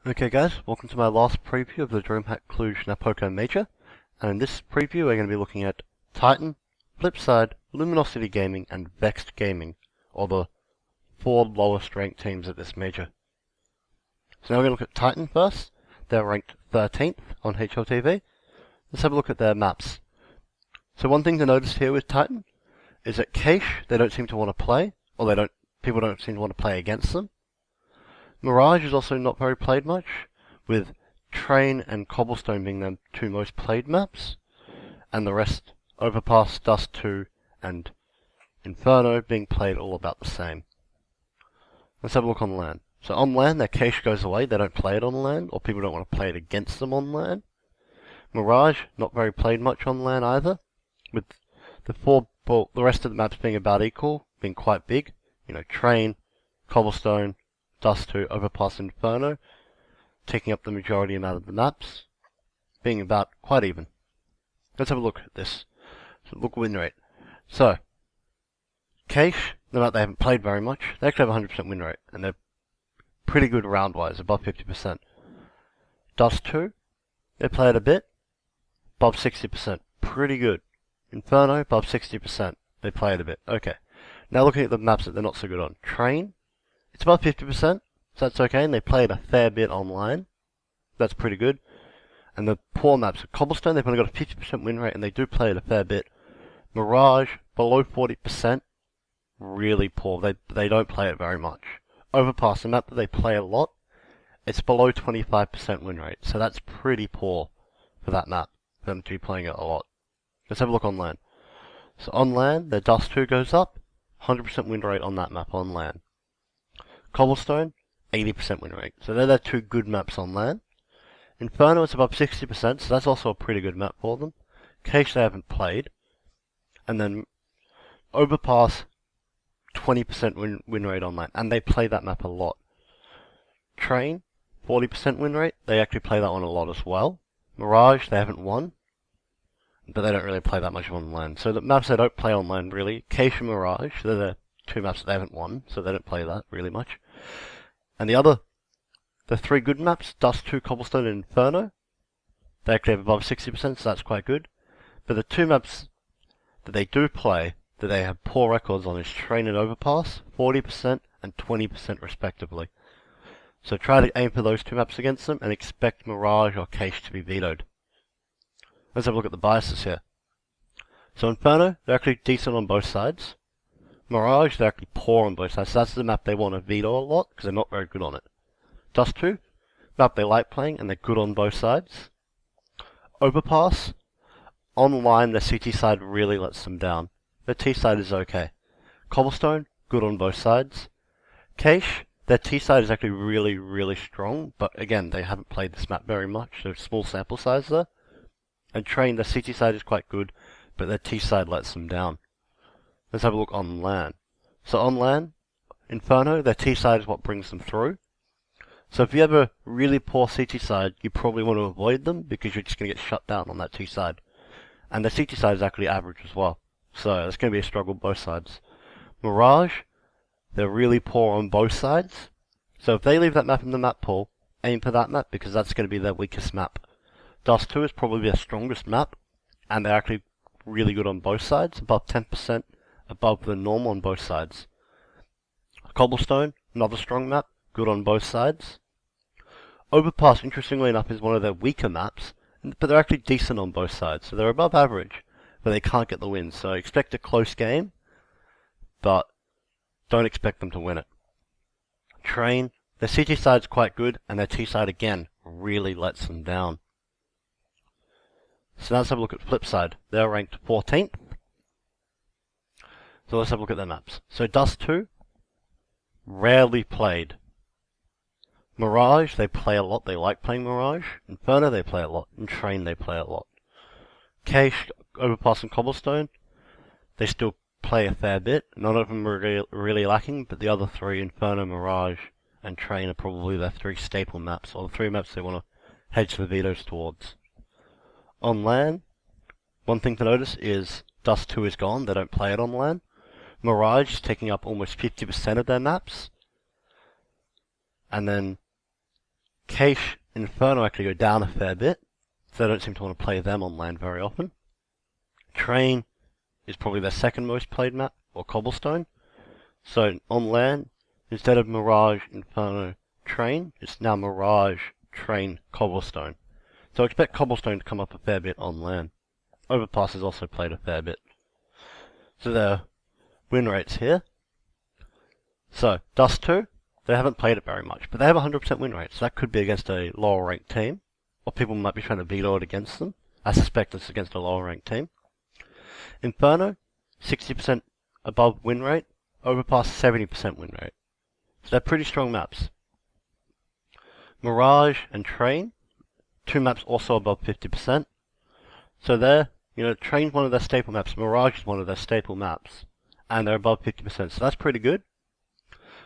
Okay guys, welcome to my last preview of the DreamHack Cluj-Napoca Major, and in this preview we're going to be looking at Titan, Flipside, Luminosity Gaming, and Vexed Gaming, or the 4 lowest ranked teams at this major. So now we're going to look at Titan first. They're ranked 13th on HLTV. Let's have a look at their maps. So one thing to notice here with Titan is that Cache they don't seem to want to play, or people don't seem to want to play against them. Mirage is also not very played much, with Train and Cobblestone being the 2 most played maps, and the rest, Overpass, Dust 2, and Inferno, being played all about the same. Let's have a look on LAN. So on LAN, their Cache goes away, they don't play it on LAN, or people don't want to play it against them on LAN. Mirage, not very played much on LAN either, with the rest of the maps being about equal, being quite big. You know, Train, Cobblestone, Dust 2, Overpass, Inferno, taking up the majority amount of the maps, being about quite even. Let's have a look at this. So look win rate. So, Cache, the map they haven't played very much, they actually have a 100% win rate, and they're pretty good round-wise, above 50%. Dust 2, they play it a bit, above 60%, pretty good. Inferno, above 60%, they play it a bit. Okay, now looking at the maps that they're not so good on. Train, it's above 50%, so that's okay, and they play it a fair bit online. That's pretty good. And the poor maps, Cobblestone, they've only got a 50% win rate, and they do play it a fair bit. Mirage, below 40%, really poor. They don't play it very much. Overpass, a map that they play a lot, it's below 25% win rate, so that's pretty poor for that map, for them to be playing it a lot. Let's have a look on LAN. So on LAN, their Dust 2 goes up, 100% win rate on that map on LAN. Cobblestone, 80% win rate. So they're their 2 good maps on LAN. Inferno is above 60%, so that's also a pretty good map for them. Cache they haven't played. And then Overpass, 20% win rate on LAN, and they play that map a lot. Train, 40% win rate, they actually play that one a lot as well. Mirage, they haven't won, but they don't really play that much on LAN. So the maps they don't play on LAN really, Cache and Mirage, they're the 2 maps that they haven't won, so they don't play that really much. And the 3 good maps, Dust 2, Cobblestone, and Inferno, they actually have above 60%, so that's quite good. But the 2 maps that they do play, that they have poor records on, is Train and Overpass, 40% and 20% respectively. So try to aim for those 2 maps against them, and expect Mirage or Cache to be vetoed. Let's have a look at the biases here. So Inferno, they're actually decent on both sides. Mirage, they're actually poor on both sides, so that's the map they want to veto a lot, because they're not very good on it. Dust 2, map they like playing, and they're good on both sides. Overpass, online their CT side really lets them down. Their T side is okay. Cobblestone, good on both sides. Cache, their T side is actually really, really strong, but again, they haven't played this map very much, so small sample size there. And Train, their CT side is quite good, but their T side lets them down. Let's have a look on LAN. So on LAN, Inferno, their T side is what brings them through. So if you have a really poor CT side, you probably want to avoid them, because you're just going to get shut down on that T side. And the CT side is actually average as well. So it's going to be a struggle both sides. Mirage, they're really poor on both sides. So if they leave that map in the map pool, aim for that map, because that's going to be their weakest map. Dust 2 is probably their strongest map, and they're actually really good on both sides, above 10% above the norm on both sides. Cobblestone, another strong map, good on both sides. Overpass, interestingly enough, is one of their weaker maps, but they're actually decent on both sides, so they're above average, but they can't get the win. So expect a close game, but don't expect them to win it. Train, their CT side's quite good, and their T side again really lets them down. So now let's have a look at Flipside. They're ranked 14th. So let's have a look at their maps. So Dust 2, rarely played. Mirage, they play a lot, they like playing Mirage. Inferno, they play a lot. And Train, they play a lot. Cache, Overpass, and Cobblestone, they still play a fair bit. None of them are really lacking, but the other 3, Inferno, Mirage, and Train, are probably their 3 staple maps, or the 3 maps they want to hedge the vetoes towards. On LAN, one thing to notice is Dust 2 is gone, they don't play it on LAN. Mirage is taking up almost 50% of their maps. And then Cache and Inferno actually go down a fair bit, so they don't seem to want to play them on land very often. Train is probably their second most played map, or Cobblestone. So on land, instead of Mirage, Inferno, Train, it's now Mirage, Train, Cobblestone. So I expect Cobblestone to come up a fair bit on land. Overpass is also played a fair bit. So their win rates here. So, Dust 2, they haven't played it very much, but they have a 100% win rate, so that could be against a lower ranked team, or people might be trying to veto it against them. I suspect it's against a lower ranked team. Inferno, 60% above win rate, Overpass 70% win rate. So they're pretty strong maps. Mirage and Train, two maps also above 50%. So they're, Train's one of their staple maps, Mirage is one of their staple maps, and they're above 50%, so that's pretty good.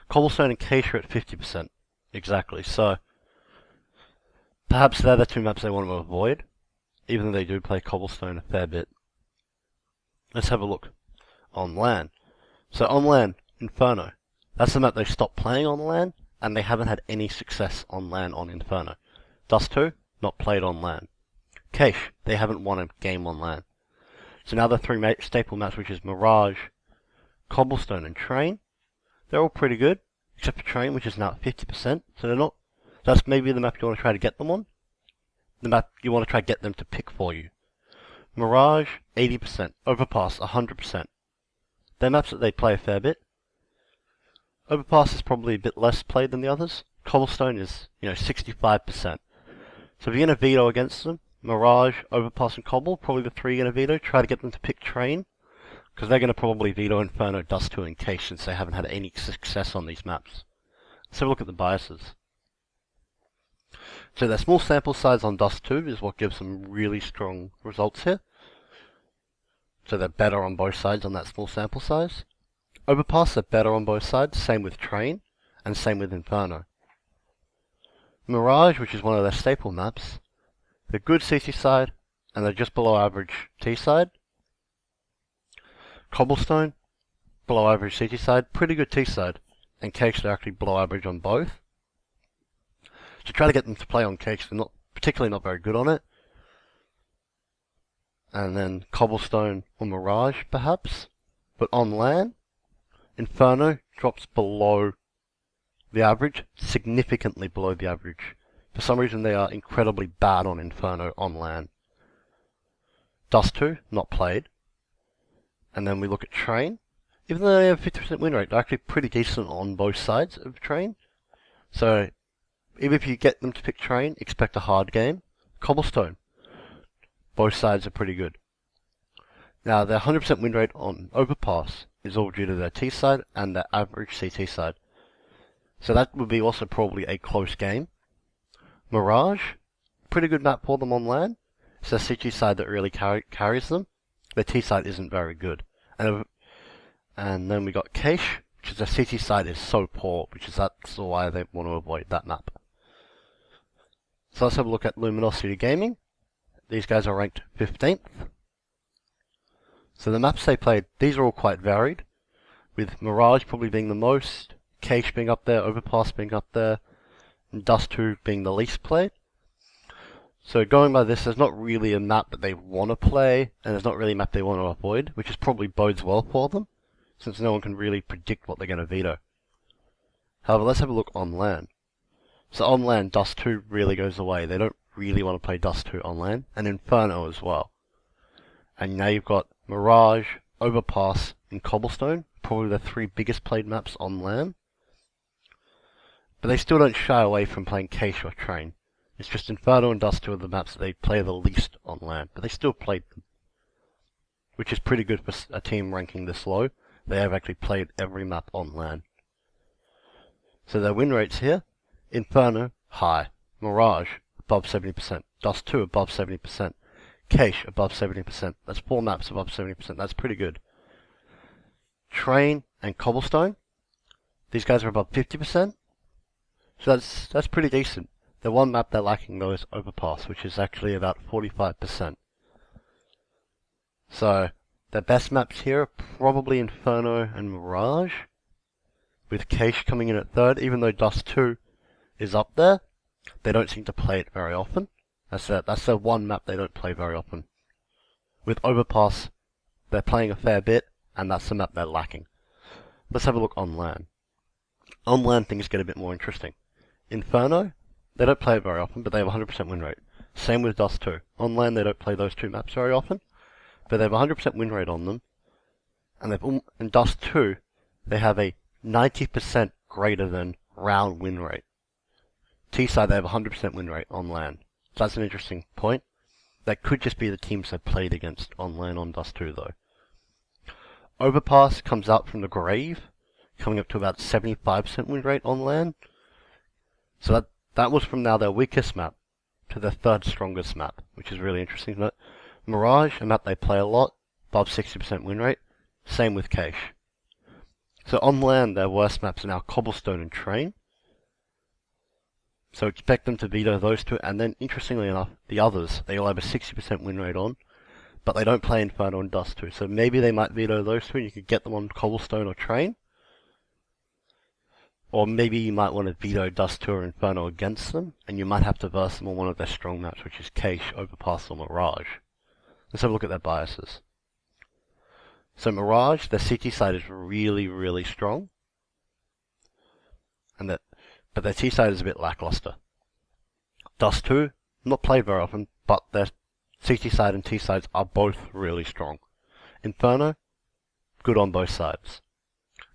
Cobblestone and Cache are at 50%, exactly, so perhaps they're the two maps they want to avoid, even though they do play Cobblestone a fair bit. Let's have a look on land. So on land, Inferno. That's the map they stopped playing on land, and they haven't had any success on land on Inferno. Dust 2, not played on land. Cache, they haven't won a game on land. So now the three staple maps, which is Mirage, Cobblestone, and Train, they're all pretty good, except for Train, which is now at 50%, so they're not. That's maybe the map you want to try to get them on. The map you want to try to get them to pick for you. Mirage, 80%. Overpass, 100%. They're maps that they play a fair bit. Overpass is probably a bit less played than the others. Cobblestone is, 65%. So if you're going to veto against them, Mirage, Overpass, and Cobble, probably the three you're going to veto. Try to get them to pick Train, because they're going to probably veto Inferno, Dust 2, and Cache since they haven't had any success on these maps. Let's have a look at the biases. So their small sample size on Dust 2 is what gives them really strong results here. So they're better on both sides on that small sample size. Overpass, they're better on both sides, same with Train, and same with Inferno. Mirage, which is one of their staple maps, they're good CT side, and they're just below average T side. Cobblestone, below average CT side, pretty good T side, and Cache, they're actually below average on both. So try to get them to play on Cache, they're particularly not very good on it. And then Cobblestone or Mirage, perhaps. But on land, Inferno drops below the average, significantly below the average. For some reason they are incredibly bad on Inferno on land. Dust 2, not played. And then we look at Train. Even though they have a 50% win rate, they're actually pretty decent on both sides of Train. So, even if you get them to pick Train, expect a hard game. Cobblestone. Both sides are pretty good. Now, their 100% win rate on Overpass is all due to their T side and their average CT side. So that would be also probably a close game. Mirage, pretty good map for them on land. It's their CT side that really carries them. Their T side isn't very good. And then we got Cache, which is their CT side is so poor, that's why they want to avoid that map. So let's have a look at Luminosity Gaming. These guys are ranked 15th. So the maps they played, these are all quite varied, with Mirage probably being the most, Cache being up there, Overpass being up there, and Dust 2 being the least played. So going by this, there's not really a map that they want to play, and there's not really a map they want to avoid, which is probably bodes well for them, since no one can really predict what they're going to veto. However, let's have a look on land. So on land, Dust 2 really goes away. They don't really want to play Dust 2 on land, and Inferno as well. And now you've got Mirage, Overpass, and Cobblestone, probably the three biggest played maps on land. But they still don't shy away from playing Cache or Train. It's just Inferno and Dust 2 are the maps that they play the least on land, but they still played them. Which is pretty good for a team ranking this low. They have actually played every map on land. So their win rates here, Inferno, high. Mirage, above 70%. Dust 2, above 70%. Cache, above 70%. That's 4 maps above 70%. That's pretty good. Train and Cobblestone, these guys are above 50%. So that's pretty decent. The one map they're lacking though is Overpass, which is actually about 45%. So, their best maps here are probably Inferno and Mirage, with Cache coming in at third, even though Dust 2 is up there. they don't seem to play it very often. That's the one map they don't play very often. With Overpass, they're playing a fair bit, and that's the map they're lacking. Let's have a look on LAN. On LAN, things get a bit more interesting. Inferno, they don't play it very often, but they have a 100% win rate. Same with Dust 2. On LAN, they don't play those two maps very often, but they have a 100% win rate on them. And in Dust 2, they have a 90% greater than round win rate. T-side, they have a 100% win rate on LAN. So that's an interesting point. That could just be the teams they played against on LAN on Dust 2, though. Overpass comes out from the grave, coming up to about 75% win rate on LAN. So that was from now their weakest map to their third strongest map, which is really interesting to note. Mirage, a map they play a lot, above 60% win rate. Same with Cache. So on LAN, their worst maps are now Cobblestone and Train. So expect them to veto those two, and then interestingly enough, the others, they all have a 60% win rate on, but they don't play Inferno and Dust 2. So maybe they might veto those two and you could get them on Cobblestone or Train. Or maybe you might want to veto Dust 2 or Inferno against them, and you might have to verse them on one of their strong maps, which is Cache, Overpass, or Mirage. Let's have a look at their biases. So Mirage, their CT side is really, really strong, but their T side is a bit lackluster. Dust 2, not played very often, but their CT side and T sides are both really strong. Inferno, good on both sides.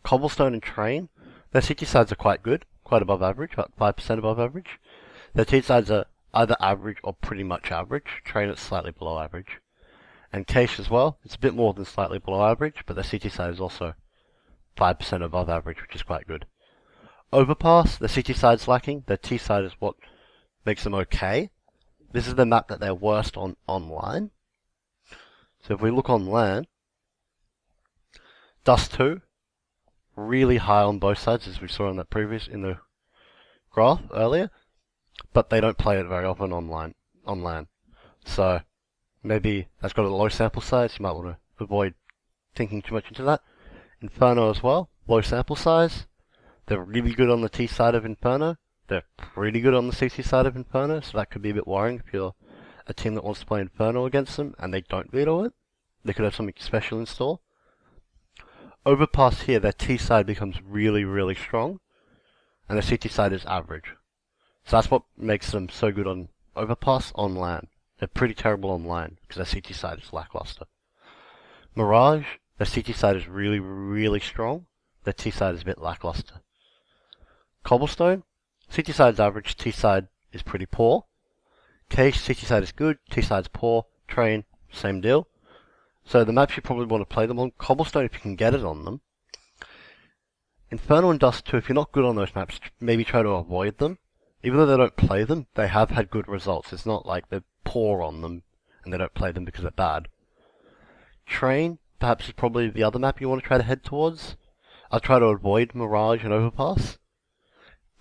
Cobblestone and Train, their CT sides are quite good, quite above average, about 5% above average. Their T sides are either average or pretty much average. Train is slightly below average. And Cache as well, it's a bit more than slightly below average, but their CT side is also 5% above average, which is quite good. Overpass, their CT side's lacking, their T side is what makes them okay. This is the map that they're worst on online. So if we look on LAN, Dust 2, really high on both sides, as we saw in the graph earlier, but they don't play it very often on LAN. So maybe that's got a low sample size, you might want to avoid thinking too much into that. Inferno as well, low sample size. They're really good on the T side of Inferno. They're pretty good on the CT side of Inferno, so that could be a bit worrying if you're a team that wants to play Inferno against them and they don't veto it. They could have something special in store. Overpass here, their T side becomes really, really strong, and their CT side is average. So that's what makes them so good on Overpass on LAN. They're pretty terrible on LAN because their CT side is lackluster. Mirage, their CT side is really, really strong. Their T side is a bit lackluster. Cobblestone, CT side is average, T side is pretty poor. Cache, CT side is good, T side is poor. Train, same deal. So the maps you probably want to play them on. Cobblestone if you can get it on them. Inferno and Dust 2, if you're not good on those maps, maybe try to avoid them. Even though they don't play them, they have had good results. It's not like they're poor on them and they don't play them because they're bad. Train, perhaps is probably the other map you want to try to head towards. I'll try to avoid Mirage and Overpass.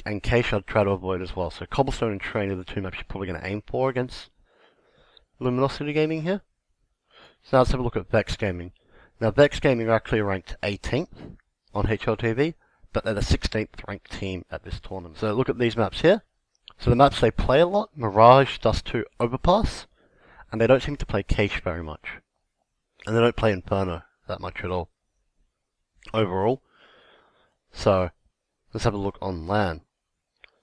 And Cache I'd try to avoid as well. So Cobblestone and Train are the two maps you're probably going to aim for against Luminosity Gaming here. So now let's have a look at Vexed Gaming. Now Vexed Gaming are actually ranked 18th on HLTV, but they're the 16th ranked team at this tournament. So look at these maps here. So the maps they play a lot, Mirage, Dust 2, Overpass, and they don't seem to play Cache very much. And they don't play Inferno that much at all, overall. So let's have a look on LAN.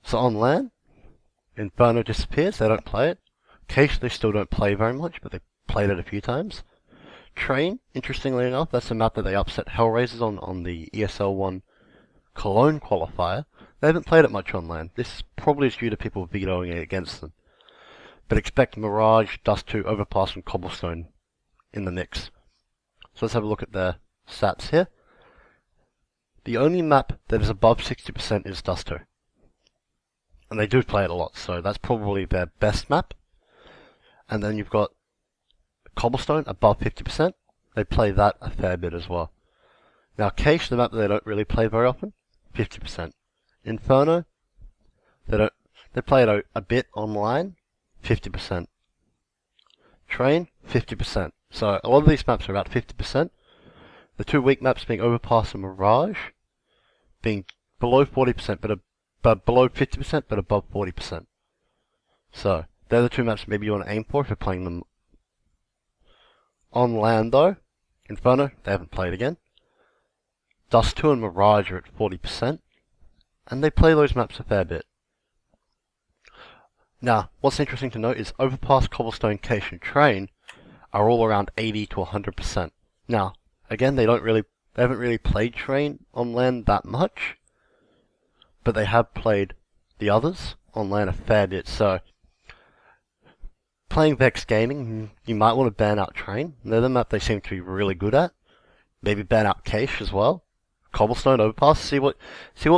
So on LAN, Inferno disappears, they don't play it. Cache they still don't play very much, but they played it a few times. Train, interestingly enough, that's a map that they upset Hellraisers on the ESL 1 Cologne qualifier. They haven't played it much on LAN. This probably is due to people vetoing it against them. But expect Mirage, Dust 2, Overpass, and Cobblestone in the mix. So let's have a look at their stats here. The only map that is above 60% is Dust 2. And they do play it a lot, so that's probably their best map. And then you've got Cobblestone above 50%. They play that a fair bit as well. Now Cache, the map that they don't really play very often, 50%. Inferno, they play it a bit online, 50%. Train, 50%. So a lot of these maps are about 50%. The two weak maps being Overpass and Mirage, being below 40%, but below 50%, but above 40%. So, they're the two maps maybe you want to aim for if you're playing them on land though. Inferno, they haven't played again. Dust 2 and Mirage are at 40%, and they play those maps a fair bit. Now, what's interesting to note is Overpass, Cobblestone, Cache, and Train are all around 80 to 100%. Now, again, they haven't really played Train on land that much, but they have played the others on land a fair bit, so playing Vexed Gaming, you might want to ban out Train. They're the map they seem to be really good at. Maybe ban out Cache as well. Cobblestone, Overpass, see what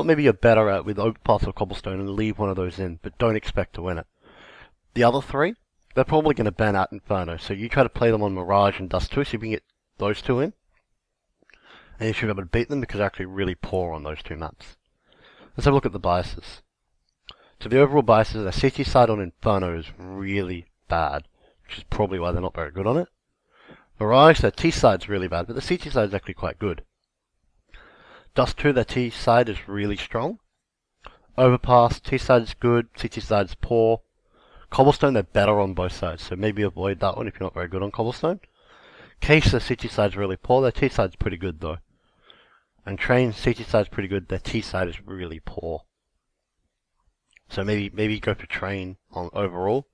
maybe you're better at with Overpass or Cobblestone and leave one of those in, but don't expect to win it. The other three, they're probably going to ban out Inferno, so you try to play them on Mirage and Dust 2, see if you can get those two in. And you should be able to beat them because they're actually really poor on those two maps. Let's have a look at the biases. So the overall biases, their CT side on Inferno is really bad, which is probably why they're not very good on it. Mirage, their T side's really bad, but the CT side is actually quite good. Dust 2, their T side is really strong. Overpass, T side is good, CT side is poor. Cobblestone, they're better on both sides, so maybe avoid that one if you're not very good on Cobblestone. Cache, their CT side is really poor, their T side is pretty good though. And Train, CT side is pretty good, their T side is really poor. So maybe go for Train on overall.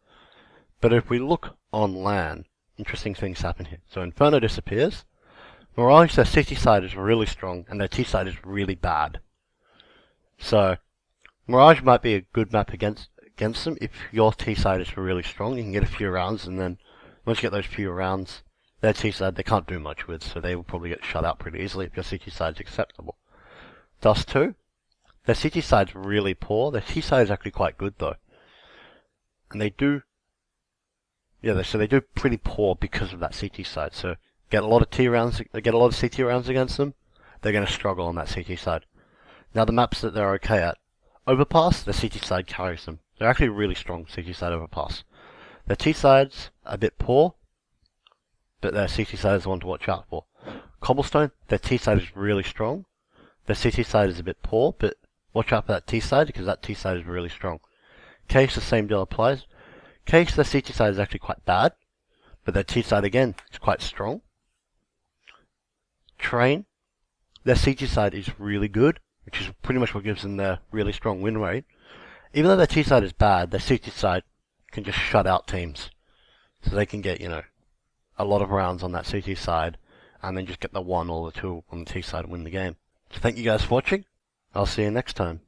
But if we look on LAN, interesting things happen here. So Inferno disappears. Mirage, their CT side is really strong, and their T side is really bad. So Mirage might be a good map against them if your T side is really strong. You can get a few rounds, and then once you get those few rounds, their T side they can't do much with, so they will probably get shut out pretty easily if your CT side is acceptable. Dust 2, their CT side is really poor. Their T side is actually quite good though, and they do pretty poor because of that CT side. So get a lot of CT rounds against them, they're going to struggle on that CT side. Now the maps that they're okay at, Overpass, the CT side carries them. They're actually really strong CT side Overpass. Their T side's a bit poor, but their CT side is the one to watch out for. Cobblestone, their T side is really strong. Their CT side is a bit poor, but watch out for that T side because that T side is really strong. Cache, the same deal applies. Cache, their CT side is actually quite bad, but their T side again is quite strong. Train, their CT side is really good, which is pretty much what gives them their really strong win rate. Even though their T side is bad, their CT side can just shut out teams. So they can get, a lot of rounds on that CT side, and then just get the 1 or the 2 on the T side and win the game. So thank you guys for watching. I'll see you next time.